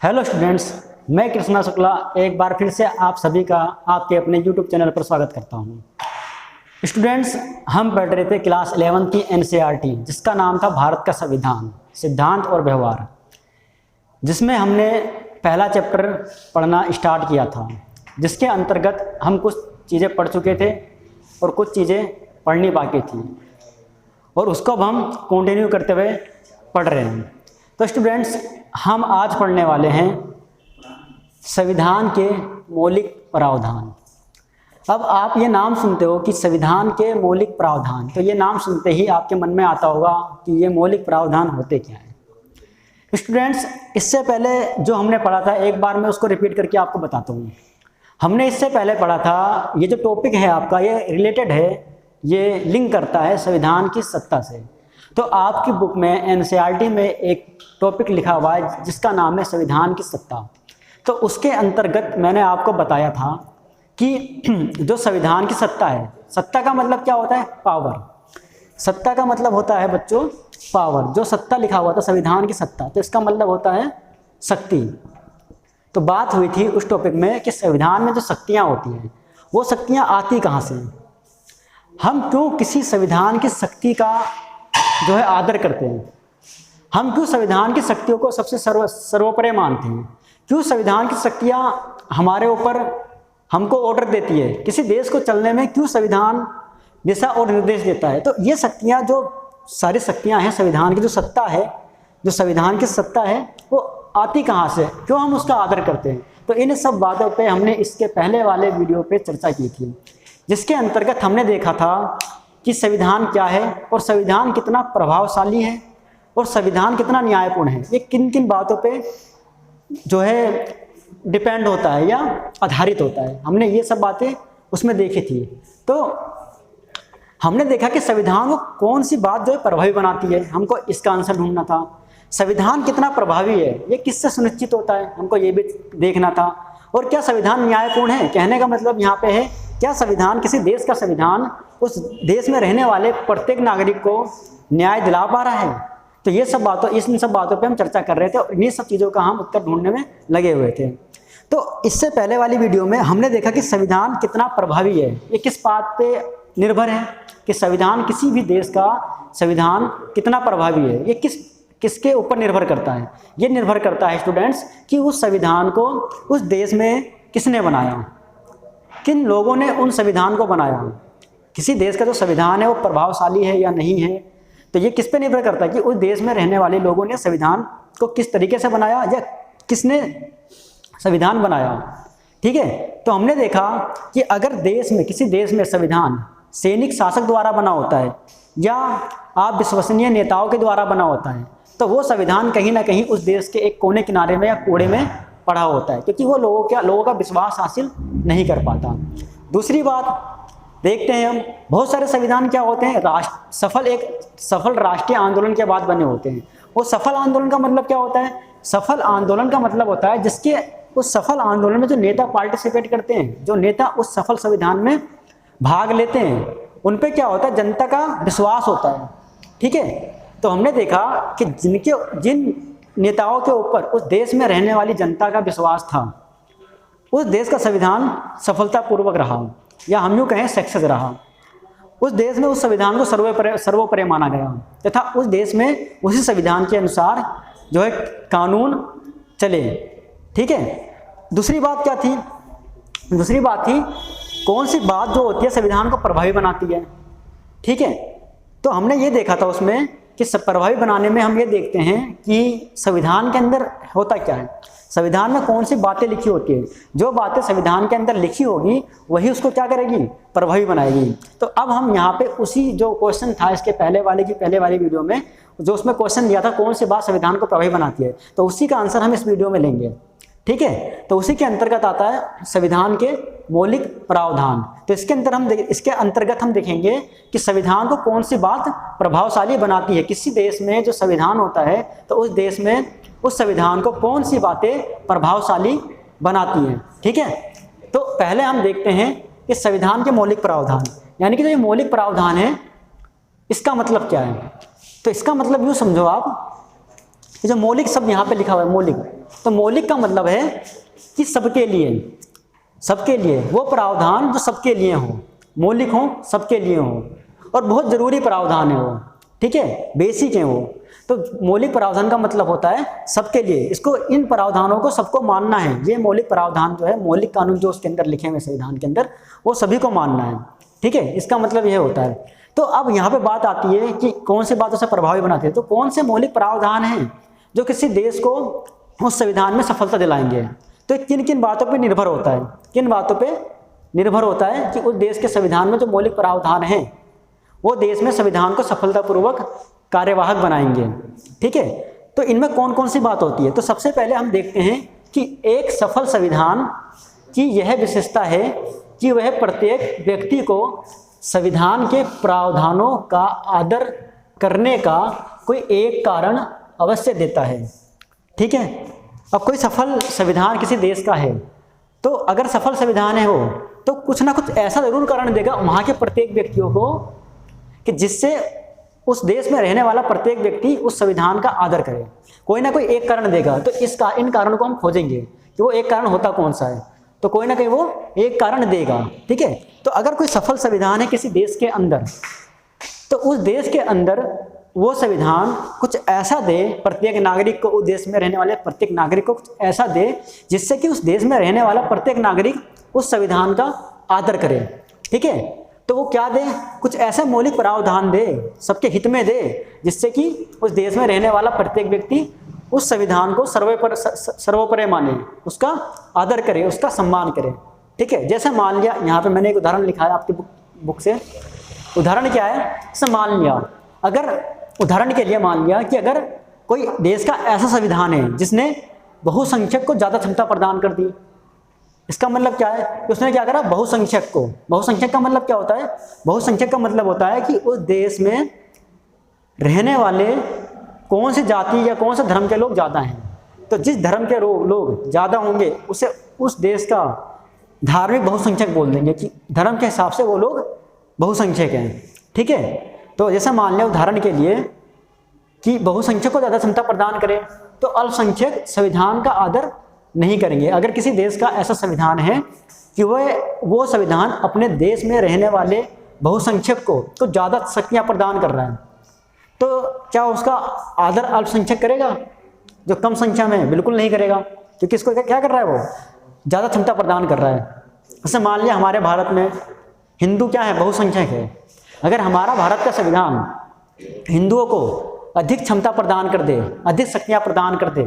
Hello students, मैं कृष्णा शुक्ला एक बार फिर से आप सभी का आपके अपने यूट्यूब चैनल पर स्वागत करता हूं। स्टूडेंट्स, हम पढ़ रहे थे क्लास 11 की एनसीईआरटी जिसका नाम था भारत का संविधान, सिद्धांत और व्यवहार, जिसमें हमने पहला चैप्टर पढ़ना स्टार्ट किया था, जिसके अंतर्गत हम कुछ चीज़ें पढ़ चुके थे और कुछ चीज़ें पढ़नी बाकी थी और उसको अब हम कंटिन्यू करते हुए पढ़ रहे हैं। तो स्टूडेंट्स, हम आज पढ़ने वाले हैं संविधान के मौलिक प्रावधान। अब आप ये नाम सुनते हो कि संविधान के मौलिक प्रावधान, तो ये नाम सुनते ही आपके मन में आता होगा कि ये मौलिक प्रावधान होते क्या हैं। स्टूडेंट्स, इससे पहले जो हमने पढ़ा था एक बार मैं उसको रिपीट करके आपको बताता हूँ। हमने इससे पहले पढ़ा था, ये जो टॉपिक है आपका ये रिलेटेड है, ये लिंक करता है संविधान की सत्ता से। तो आपकी बुक में एनसीईआरटी में एक टॉपिक लिखा हुआ है जिसका नाम है संविधान की सत्ता। तो उसके अंतर्गत मैंने आपको बताया था कि जो संविधान की सत्ता है, सत्ता का मतलब क्या होता है? पावर। सत्ता का मतलब होता है बच्चों पावर। जो सत्ता लिखा हुआ था संविधान की सत्ता, तो इसका मतलब होता है शक्ति। तो बात हुई थी उस टॉपिक में कि संविधान में जो शक्तियाँ होती हैं वो शक्तियाँ आती कहाँ से, हम क्यों किसी संविधान की शक्ति का जो है आदर करते हैं, हम क्यों संविधान की शक्तियों को सबसे सर्वोपरि मानते हैं, क्यों संविधान की शक्तियाँ हमारे ऊपर हमको ऑर्डर देती है, किसी देश को चलने में क्यों संविधान दिशा और निर्देश देता है। तो ये शक्तियाँ, जो सारी शक्तियाँ हैं संविधान की, जो सत्ता है, जो संविधान की सत्ता है वो आती कहाँ से, क्यों हम उसका आदर करते हैं। तो इन सब बातों पे हमने इसके पहले वाले वीडियो पे चर्चा की थी, जिसके अंतर्गत हमने देखा था कि संविधान क्या है और संविधान कितना प्रभावशाली है और संविधान कितना न्यायपूर्ण है, ये किन किन बातों पे जो है डिपेंड होता है या आधारित होता है। हमने ये सब बातें उसमें देखी थी। तो हमने देखा कि संविधान को कौन सी बात जो है प्रभावी बनाती है, हमको इसका आंसर ढूंढना था। संविधान कितना प्रभावी है ये किससे सुनिश्चित होता है, हमको ये भी देखना था। और क्या संविधान न्यायपूर्ण है, कहने का मतलब यहाँ पे है क्या संविधान, किसी देश का संविधान उस देश में रहने वाले प्रत्येक नागरिक को न्याय दिला पा रहा है। तो ये सब बातों, इन सब बातों पे हम चर्चा कर रहे थे और इन्हीं सब चीज़ों का हम उत्तर ढूंढने में लगे हुए थे। तो इससे पहले वाली वीडियो में हमने देखा कि संविधान कितना प्रभावी है, ये किस बात पे निर्भर है कि संविधान, किसी भी देश का संविधान कितना प्रभावी है, ये किसके ऊपर निर्भर करता है। ये निर्भर करता है स्टूडेंट्स कि उस संविधान को उस देश में किसने बनाया, किन लोगों ने उन संविधान को बनाया। किसी देश का जो संविधान है वो प्रभावशाली है या नहीं है, तो ये किस पे निर्भर करता है कि उस देश में रहने वाले लोगों ने संविधान को किस तरीके से बनाया या किसने संविधान बनाया। ठीक है, तो हमने देखा कि अगर देश में, किसी देश में संविधान सैनिक शासक द्वारा बना होता है या आप विश्वसनीय नेताओं के द्वारा बना होता है, तो वो संविधान कहीं ना कहीं उस देश के एक कोने किनारे में या कूड़े में पड़ा होता है, क्योंकि वो लोगों का विश्वास हासिल नहीं कर पाता। दूसरी बात देखते हैं हम, बहुत सारे संविधान क्या होते हैं, सफल राष्ट्रीय आंदोलन के बाद बने होते हैं। वो सफल आंदोलन का मतलब क्या होता है? सफल आंदोलन का मतलब होता है जिसके उस सफल आंदोलन में जो नेता पार्टिसिपेट करते हैं, जो नेता उस सफल संविधान में भाग लेते हैं, उन पे क्या होता है, जनता का विश्वास होता है। ठीक है, तो हमने देखा कि जिन नेताओं के ऊपर उस देश में रहने वाली जनता का विश्वास था, उस देश का संविधान सफलतापूर्वक रहा या हम यूँ कहें सक्सेस रहा। उस देश में उस संविधान को सर्वोपरि माना गया तथा उस देश में उसी संविधान के अनुसार जो है कानून चले। ठीक है, दूसरी बात क्या थी? दूसरी बात थी कौन सी बात जो होती है संविधान को प्रभावी बनाती है। ठीक है, तो हमने ये देखा था उसमें कि प्रभावी बनाने में हम ये देखते हैं कि संविधान के अंदर होता क्या है, संविधान में कौन सी बातें लिखी होती है। जो बातें संविधान के अंदर लिखी होगी वही उसको क्या करेगी, प्रभावी बनाएगी। तो अब हम यहाँ पे उसी जो क्वेश्चन था इसके पहले वाली वीडियो में, जो उसमें क्वेश्चन दिया था कौन सी बात संविधान को प्रभावी बनाती है, तो उसी का आंसर हम इस वीडियो में लेंगे। ठीक है, तो उसी के अंतर्गत आता है संविधान के मौलिक प्रावधान। तो इसके अंतर्गत हम देखेंगे कि संविधान को कौन सी बात प्रभावशाली बनाती है। किसी देश में जो संविधान होता है तो उस देश में उस संविधान को कौन सी बातें प्रभावशाली बनाती हैं। ठीक है, तो पहले हम देखते हैं कि संविधान के मौलिक प्रावधान, यानी कि जो ये मौलिक प्रावधान है इसका मतलब क्या है। तो इसका मतलब यूँ समझो आप, जो मौलिक शब्द यहाँ पे लिखा हुआ है, मौलिक, तो मौलिक का मतलब है कि सबके लिए, सबके लिए वो प्रावधान जो सबके लिए हो, मौलिक हो, सबके लिए हो, और बहुत ज़रूरी प्रावधान है वो, ठीक है, बेसिक है वो। तो मौलिक प्रावधान का मतलब होता है सबके लिए, इसको, इन प्रावधानों को सबको मानना है। ये मौलिक प्रावधान जो है, मौलिक कानून जो उसके अंदर लिखे हुए संविधान के अंदर, वो सभी को मानना है, ठीक है, इसका मतलब यह होता है। तो अब यहाँ पे बात आती है कि कौन सी बातों से प्रभावी बनाती है, तो कौन से मौलिक प्रावधान हैं जो किसी देश को उस संविधान में सफलता दिलाएंगे। तो किन किन बातों पर निर्भर होता है, किन बातों पर निर्भर होता है कि उस देश के संविधान में जो मौलिक प्रावधान हैं वो देश में संविधान को सफलतापूर्वक कार्यवाहक बनाएंगे, ठीक है। तो इनमें कौन कौन सी बात होती है, तो सबसे पहले हम देखते हैं कि एक सफल संविधान की यह विशेषता है कि वह प्रत्येक व्यक्ति को संविधान के प्रावधानों का आदर करने का कोई एक कारण अवश्य देता है, ठीक है। अब कोई सफल संविधान किसी देश का है, तो अगर सफल संविधान है वो, तो कुछ ना कुछ ऐसा जरूर कारण देगा वहाँ के प्रत्येक व्यक्तियों को कि जिससे उस देश में रहने वाला प्रत्येक व्यक्ति उस संविधान का आदर करे। कोई ना कोई एक कारण देगा, तो इन कारणों को हम खोजेंगे कि वो एक कारण होता कौन सा है, तो कोई ना कोई वो एक कारण देगा, ठीक है। तो अगर कोई सफल संविधान है किसी देश के अंदर, तो उस देश के अंदर वो संविधान कुछ ऐसा दे प्रत्येक नागरिक को, उस देश में रहने वाले प्रत्येक नागरिक को कुछ ऐसा दे जिससे कि उस देश में रहने वाला प्रत्येक नागरिक उस संविधान का आदर करे, ठीक है। तो वो क्या दे, कुछ ऐसा मौलिक प्रावधान दे, सबके हित में दे, जिससे कि उस देश में रहने वाला प्रत्येक व्यक्ति उस संविधान को सर्वोपरि माने, उसका आदर करे, उसका सम्मान करे, ठीक है। जैसे मान लिया, यहाँ पे मैंने एक उदाहरण लिखा है आपकी बुक से। उदाहरण क्या है, जैसे मान लिया, अगर उदाहरण के लिए मान लिया कि अगर कोई देश का ऐसा संविधान है जिसने बहुसंख्यक को ज़्यादा क्षमता प्रदान कर दी, इसका मतलब क्या है कि उसने क्या करा, बहुसंख्यक को, बहुसंख्यक का मतलब क्या होता है, बहुसंख्यक का मतलब होता है कि उस देश में रहने वाले कौन सी जाति या कौन से धर्म के लोग ज़्यादा हैं। तो जिस धर्म के लोग ज़्यादा होंगे उसे उस देश का धार्मिक बहुसंख्यक बोल देंगे कि धर्म के हिसाब से वो लोग बहुसंख्यक हैं, ठीक है। तो जैसे मान लिया उदाहरण के लिए कि बहुसंख्यक को ज़्यादा क्षमता प्रदान करें, तो अल्पसंख्यक संविधान का आदर नहीं करेंगे। अगर किसी देश का ऐसा संविधान है कि वो संविधान अपने देश में रहने वाले बहुसंख्यक को ज़्यादा शक्तियाँ प्रदान कर रहा है, तो क्या उसका आदर अल्पसंख्यक करेगा जो कम संख्या में है? बिल्कुल नहीं करेगा, क्योंकि इसको क्या कर रहा है, वो ज़्यादा क्षमता प्रदान कर रहा है। जैसे मान लिया हमारे भारत में हिंदू क्या है, बहुसंख्यक है। अगर हमारा भारत का संविधान हिंदुओं को अधिक क्षमता प्रदान कर दे, अधिक शक्तियाँ प्रदान कर दे,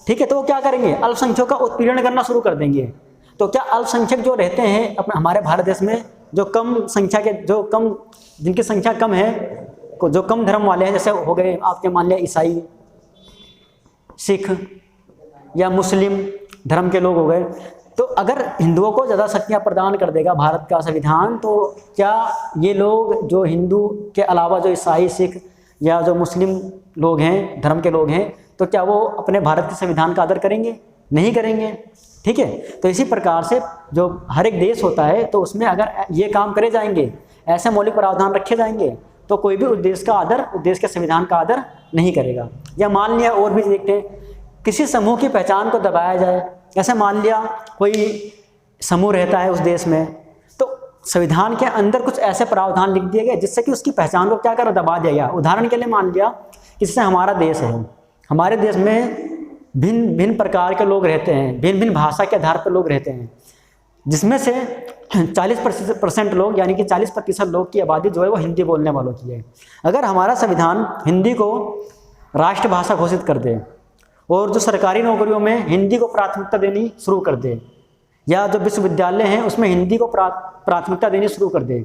ठीक है, तो वो क्या करेंगे, अल्पसंख्यकों का उत्पीड़न करना शुरू कर देंगे। तो क्या अल्पसंख्यक जो रहते हैं अपने हमारे भारत देश में, जो कम संख्या के, जिनकी संख्या कम है, जो कम धर्म वाले हैं, जैसे हो गए आपके मान लिया ईसाई, सिख या मुस्लिम धर्म के लोग हो गए, तो अगर हिंदुओं को ज़्यादा शक्तियाँ प्रदान कर देगा भारत का संविधान, तो क्या ये लोग जो हिंदू के अलावा जो ईसाई, सिख या जो मुस्लिम लोग हैं, धर्म के लोग हैं, तो क्या वो अपने भारत के संविधान का आदर करेंगे? नहीं करेंगे, ठीक है। तो इसी प्रकार से जो हर एक देश होता है, तो उसमें अगर ये काम करे जाएंगे, ऐसे मौलिक प्रावधान रखे जाएंगे, तो कोई भी उस देश का आदर, उस देश के संविधान का आदर नहीं करेगा। या मान लिया और भी देखते हैं, किसी समूह की पहचान को दबाया जाए। ऐसे मान लिया कोई समूह रहता है उस देश में, तो संविधान के अंदर कुछ ऐसे प्रावधान लिख दिए गए जिससे कि उसकी पहचान को क्या करा, दबा दिया गया। उदाहरण के लिए मान लिया इससे हमारा देश है, हमारे देश में भिन्न भिन्न प्रकार के लोग रहते हैं, भिन्न भिन्न भाषा के आधार पर लोग रहते हैं, जिसमें से 40% लोग, यानी कि 40% लोग की आबादी जो है वो हिंदी बोलने वालों की है। अगर हमारा संविधान हिंदी को राष्ट्रभाषा घोषित कर दे और जो सरकारी नौकरियों में हिंदी को प्राथमिकता देनी शुरू कर दे, या जो विश्वविद्यालय हैं उसमें हिंदी को प्राथमिकता देनी शुरू कर दे,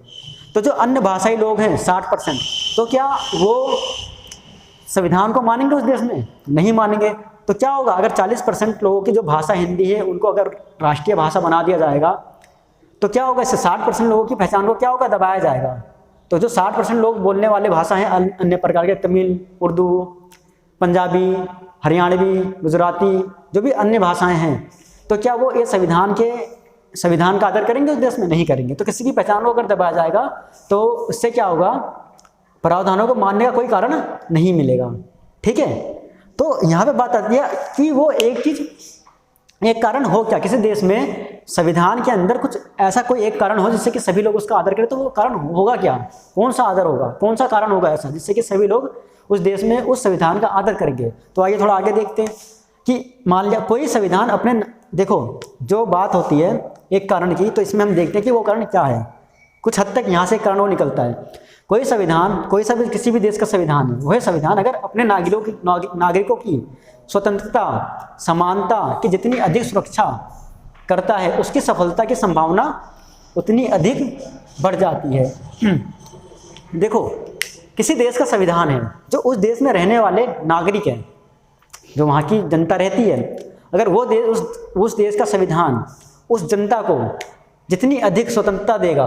तो जो अन्य भाषाई लोग हैं 60%, तो क्या वो संविधान को मानेंगे उस देश में? नहीं मानेंगे। तो क्या होगा, अगर 40% लोगों की जो भाषा हिंदी है उनको अगर राष्ट्रीय भाषा बना दिया जाएगा, तो क्या होगा, इससे 60% लोगों की पहचान को क्या होगा, दबाया जाएगा। तो जो 60% लोग बोलने वाले भाषा हैं अन्य प्रकार के, तमिल, उर्दू, पंजाबी, हरियाणवी, गुजराती, जो भी अन्य भाषाएं हैं, तो क्या वो ये संविधान का आदर करेंगे उस देश में? नहीं करेंगे। तो किसी की पहचान को अगर दबाया जाएगा तो उससे क्या होगा, प्रावधानों को मानने का कोई कारण नहीं मिलेगा, ठीक है। तो यहाँ पे बात आती है कि वो एक चीज, एक कारण हो क्या, किसी देश में संविधान के अंदर कुछ ऐसा कोई एक कारण हो जिससे कि सभी लोग उसका आदर करें, तो वो कारण होगा क्या, कौन सा आदर होगा, कौन सा कारण होगा ऐसा जिससे कि सभी लोग उस देश में उस संविधान का आदर करेंगे। तो आइए थोड़ा आगे देखते हैं कि मान लिया कोई संविधान अपने, देखो जो बात होती है एक कारण की, तो इसमें हम देखते हैं कि वो कारण क्या है। कुछ हद तक यहाँ से कारण वो निकलता है। कोई संविधान, कोई सा भी किसी भी देश का संविधान है, वह संविधान अगर अपने नागरिकों की स्वतंत्रता, समानता की जितनी अधिक सुरक्षा करता है, उसकी सफलता की संभावना उतनी अधिक बढ़ जाती है। देखो किसी देश का संविधान है, जो उस देश में रहने वाले नागरिक हैं, जो वहाँ की जनता रहती है, अगर वो देश उस देश का संविधान उस जनता को जितनी अधिक स्वतंत्रता देगा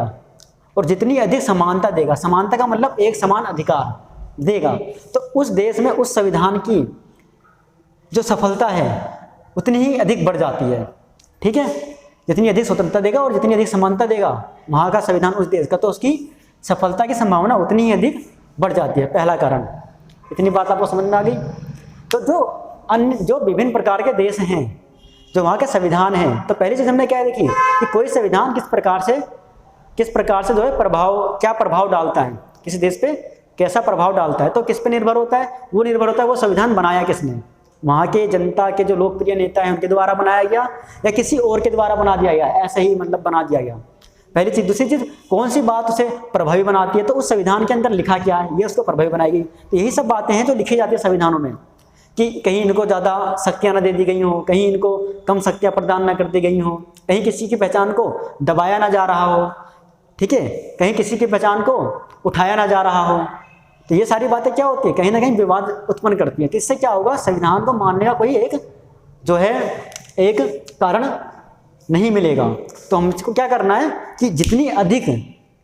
और जितनी अधिक समानता देगा, समानता का मतलब एक समान अधिकार देगा, तो उस देश में उस संविधान की जो सफलता है उतनी ही अधिक बढ़ जाती है। ठीक है, जितनी अधिक स्वतंत्रता देगा और जितनी अधिक समानता देगा वहाँ का संविधान उस देश का, तो उसकी सफलता की संभावना उतनी ही अधिक बढ़ जाती है। पहला कारण, इतनी बात आपको समझ में आ गई। तो जो विभिन्न प्रकार के देश हैं, जो वहाँ के संविधान हैं, तो पहली चीज़ हमने क्या देखी कि कोई संविधान किस प्रकार से जो है क्या प्रभाव डालता है, किसी देश पे कैसा प्रभाव डालता है, तो किस पे निर्भर होता है, वो निर्भर होता है वो संविधान बनाया किसने, वहाँ के जनता के जो लोकप्रिय नेता हैं उनके द्वारा बनाया गया या किसी और के द्वारा बना दिया गया, ऐसे ही मतलब बना दिया गया। पहली चीज़। दूसरी चीज़, कौन सी बात उसे प्रभावी बनाती है, तो उस संविधान के अंदर लिखा क्या है, ये उसको प्रभावी बनाएगी। तो यही सब बातें हैं जो लिखी जाती है संविधानों में, कि कहीं इनको ज़्यादा शक्तियाँ न दे दी गई हों, कहीं इनको कम शक्तियाँ प्रदान न कर दी गई हों, कहीं किसी की पहचान को दबाया ना जा रहा हो, ठीक है, कहीं किसी की पहचान को उठाया ना जा रहा हो। तो ये सारी बातें क्या होती है, कहीं ना कहीं विवाद उत्पन्न करती है। तो इससे क्या होगा, संविधान को मानने का कोई एक कारण नहीं मिलेगा। तो हमको क्या करना है कि जितनी अधिक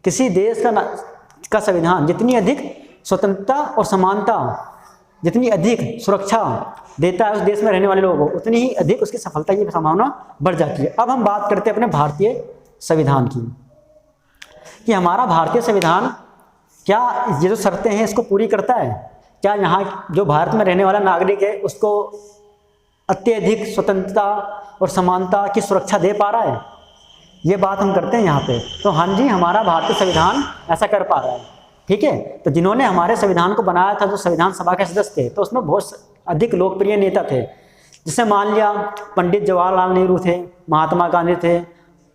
किसी देश का संविधान जितनी अधिक स्वतंत्रता और समानता, जितनी अधिक सुरक्षा देता है उस देश में रहने वाले लोगों को, उतनी ही अधिक उसकी सफलता की संभावना बढ़ जाती है। अब हम बात करते हैं अपने भारतीय संविधान की, कि हमारा भारतीय संविधान क्या ये जो शर्तें हैं इसको पूरी करता है, क्या यहाँ जो भारत में रहने वाला नागरिक है उसको अत्यधिक स्वतंत्रता और समानता की सुरक्षा दे पा रहा है, ये बात हम करते हैं यहाँ पे। तो हाँ जी, हमारा भारतीय संविधान ऐसा कर पा रहा है। ठीक है, तो जिन्होंने हमारे संविधान को बनाया था, जो संविधान सभा के सदस्य थे, तो उसमें बहुत अधिक लोकप्रिय नेता थे, जिससे मान लिया पंडित जवाहरलाल नेहरू थे, महात्मा गांधी थे,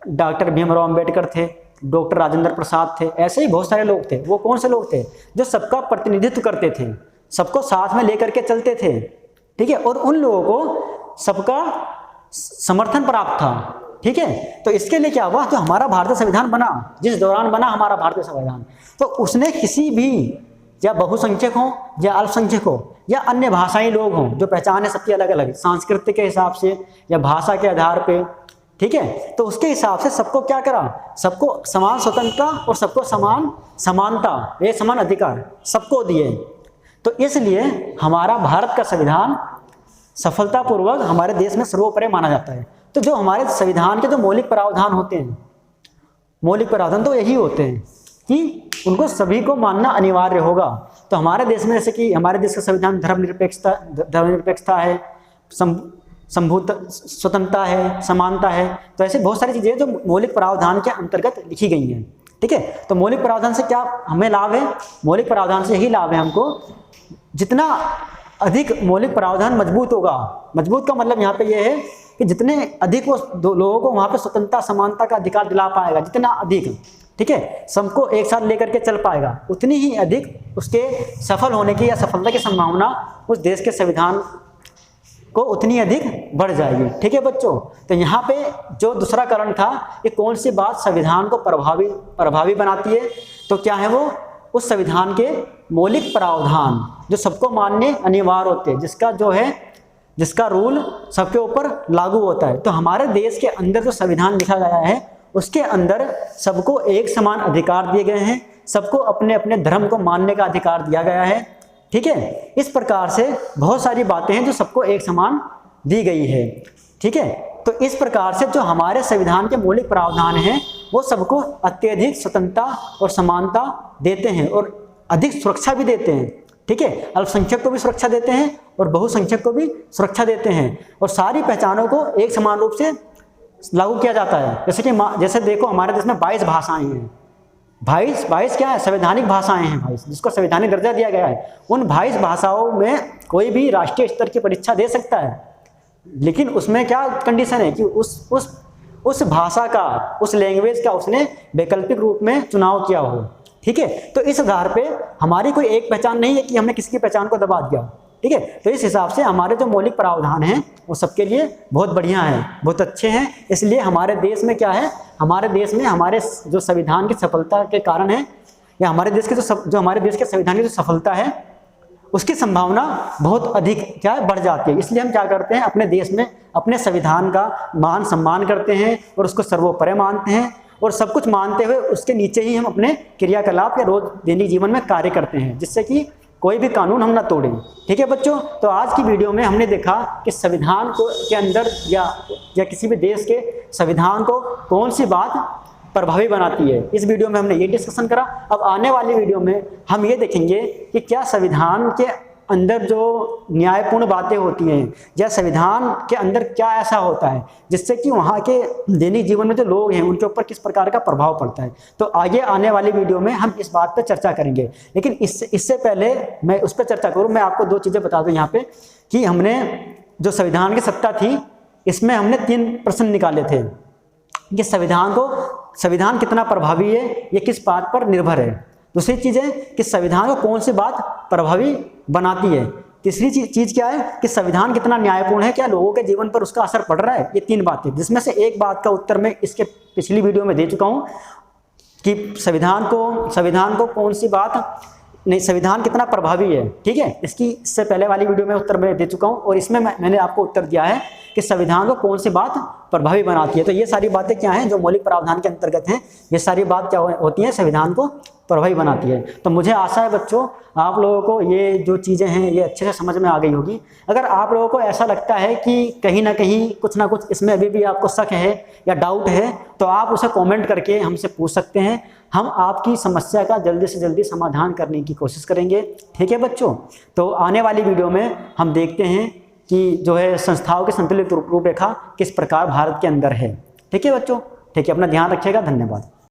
डॉक्टर भीमराव अम्बेडकर थे, डॉक्टर राजेंद्र प्रसाद थे, ऐसे ही बहुत सारे लोग थे। वो कौन से लोग थे, जो सबका प्रतिनिधित्व करते थे, सबको साथ में लेकर के चलते थे। ठीक है, और उन लोगों को सबका समर्थन प्राप्त था। ठीक है, तो इसके लिए क्या हुआ, जो हमारा भारतीय संविधान बना, जिस दौरान बना हमारा भारतीय संविधान, तो उसने किसी भी या बहुसंख्यक हो या अल्पसंख्यक हो या अन्य भाषाई लोग हों, जो पहचान है सबकी अलग अलग, सांस्कृतिक के हिसाब से या भाषा के आधार पे, ठीक है, तो उसके हिसाब से सबको क्या करा, सबको समान स्वतंत्रता और सबको समान समानता, ये समान अधिकार सबको दिए। तो इसलिए हमारा भारत का संविधान सफलतापूर्वक हमारे देश में सर्वोपरि माना जाता है। तो जो हमारे संविधान के जो मौलिक प्रावधान होते हैं, मौलिक प्रावधान तो यही होते हैं कि उनको सभी को मानना अनिवार्य होगा। तो हमारे देश में जैसे कि हमारे देश का संविधान धर्मनिरपेक्षता है, स्वतंत्रता है, समानता है, तो ऐसे बहुत सारी चीज़ें जो मौलिक प्रावधान के अंतर्गत लिखी गई हैं। ठीक है, तो मौलिक प्रावधान से क्या हमें लाभ है, मौलिक प्रावधान से यही लाभ है हमको, जितना अधिक मौलिक प्रावधान मजबूत होगा, मजबूत का मतलब यहाँ पे ये है कि जितने अधिक वो लोगों को वहाँ पे स्वतंत्रता समानता का अधिकार दिला पाएगा, जितना अधिक, ठीक है, सबको एक साथ लेकर के चल पाएगा, उतनी ही अधिक उसके सफल होने की या सफलता की संभावना उस देश के संविधान को उतनी अधिक बढ़ जाएगी। ठीक है बच्चों, तो यहाँ पे जो दूसरा कारण था कि कौन सी बात संविधान को प्रभावी बनाती है, तो क्या है वो, उस संविधान के मौलिक प्रावधान जो सबको मानने अनिवार्य होते हैं, जिसका रूल सबके ऊपर लागू होता है। तो हमारे देश के अंदर जो संविधान लिखा गया है उसके अंदर सबको एक समान अधिकार दिए गए हैं, सबको अपने अपने धर्म को मानने का अधिकार दिया गया है। ठीक है, इस प्रकार से बहुत सारी बातें हैं जो सबको एक समान दी गई है। ठीक है, तो इस प्रकार से जो हमारे संविधान के मौलिक प्रावधान हैं वो सबको अत्यधिक स्वतंत्रता और समानता देते हैं और अधिक सुरक्षा भी देते हैं। ठीक है, अल्पसंख्यक को भी सुरक्षा देते हैं और बहुसंख्यक को भी सुरक्षा देते हैं, और सारी पहचानों को एक समान रूप से लागू किया जाता है। जैसे देखो हमारे देश में 22 भाषाएं हैं। 22 क्या है, संवैधानिक भाषाएं हैं 22, जिसको संवैधानिक दर्जा दिया गया है। उन 22 भाषाओं में कोई भी राष्ट्रीय स्तर की परीक्षा दे सकता है, लेकिन उसमें क्या कंडीशन है कि उस भाषा का, उस लैंग्वेज का उसने वैकल्पिक रूप में चुनाव किया हो। ठीक है, तो इस आधार पे हमारी कोई एक पहचान नहीं है कि हमने किसी की पहचान को दबा दिया। ठीक है, तो इस हिसाब से हमारे जो मौलिक प्रावधान हैं वो सबके लिए बहुत बढ़िया है, बहुत अच्छे हैं। इसलिए हमारे देश में क्या है, हमारे देश में हमारे जो संविधान की सफलता के कारण है, या हमारे देश के जो हमारे देश के संविधान की जो सफलता है उसकी संभावना बहुत अधिक क्या है, बढ़ जाती है। इसलिए हम क्या करते हैं, अपने देश में अपने संविधान का मान सम्मान करते हैं और उसको सर्वोपरि मानते हैं, और सब कुछ मानते हुए उसके नीचे ही हम अपने क्रियाकलाप या रोज दैनिक जीवन में कार्य करते हैं, जिससे कि कोई भी कानून हम ना तोड़ें। ठीक है बच्चों, तो आज की वीडियो में हमने देखा कि संविधान को के अंदर या किसी भी देश के संविधान को कौन सी बात प्रभावी बनाती है। इस वीडियो में हमने ये डिस्कशन करा। अब आने वाली वीडियो में हम ये देखेंगे कि क्या संविधान के अंदर जो न्यायपूर्ण बातें होती हैं, या संविधान के अंदर क्या ऐसा होता है जिससे कि वहाँ के दैनिक जीवन में जो लोग हैं उनके ऊपर किस प्रकार का प्रभाव पड़ता है। तो आगे आने वाली वीडियो में हम इस बात पर चर्चा करेंगे, लेकिन इससे पहले मैं उस पर चर्चा करूँ, मैं आपको 2 चीज़ें बता दूँ यहाँ पे कि हमने जो संविधान की सत्ता थी इसमें हमने 3 प्रश्न निकाले थे कि संविधान कितना प्रभावी है, ये किस बात पर निर्भर है। दूसरी चीज़ है कि संविधान को कौन सी बात प्रभावी बनाती है। तीसरी चीज़ क्या है कि संविधान कितना न्यायपूर्ण है, क्या लोगों के जीवन पर उसका असर पड़ रहा है। ये 3 बातें, जिसमें से एक बात का उत्तर मैं इसके पिछली वीडियो में दे चुका हूँ कि संविधान को कौन सी बात नहीं, संविधान कितना प्रभावी है। ठीक है, इससे पहले वाली वीडियो में उत्तर मैं दे चुका हूँ, और इसमें मैंने आपको उत्तर दिया है कि संविधान को कौन सी बात प्रभावी बनाती है। तो ये सारी बातें क्या हैं जो मौलिक प्रावधान के अंतर्गत हैं, ये सारी बात क्या होती हैं, संविधान को प्रभावी बनाती है। तो मुझे आशा है बच्चों आप लोगों को ये जो चीज़ें हैं ये अच्छे से समझ में आ गई होगी। अगर आप लोगों को ऐसा लगता है कि कहीं ना कहीं कुछ ना कुछ इसमें अभी भी आपको शक है या डाउट है, तो आप उसे कमेंट करके हमसे पूछ सकते हैं। हम आपकी समस्या का जल्दी से जल्दी समाधान करने की कोशिश करेंगे। ठीक है बच्चों, तो आने वाली वीडियो में हम देखते हैं कि जो है संस्थाओं की संतुलित रूपरेखा किस प्रकार भारत के अंदर है। ठीक है बच्चों, ठीक है, अपना ध्यान रखिएगा, धन्यवाद।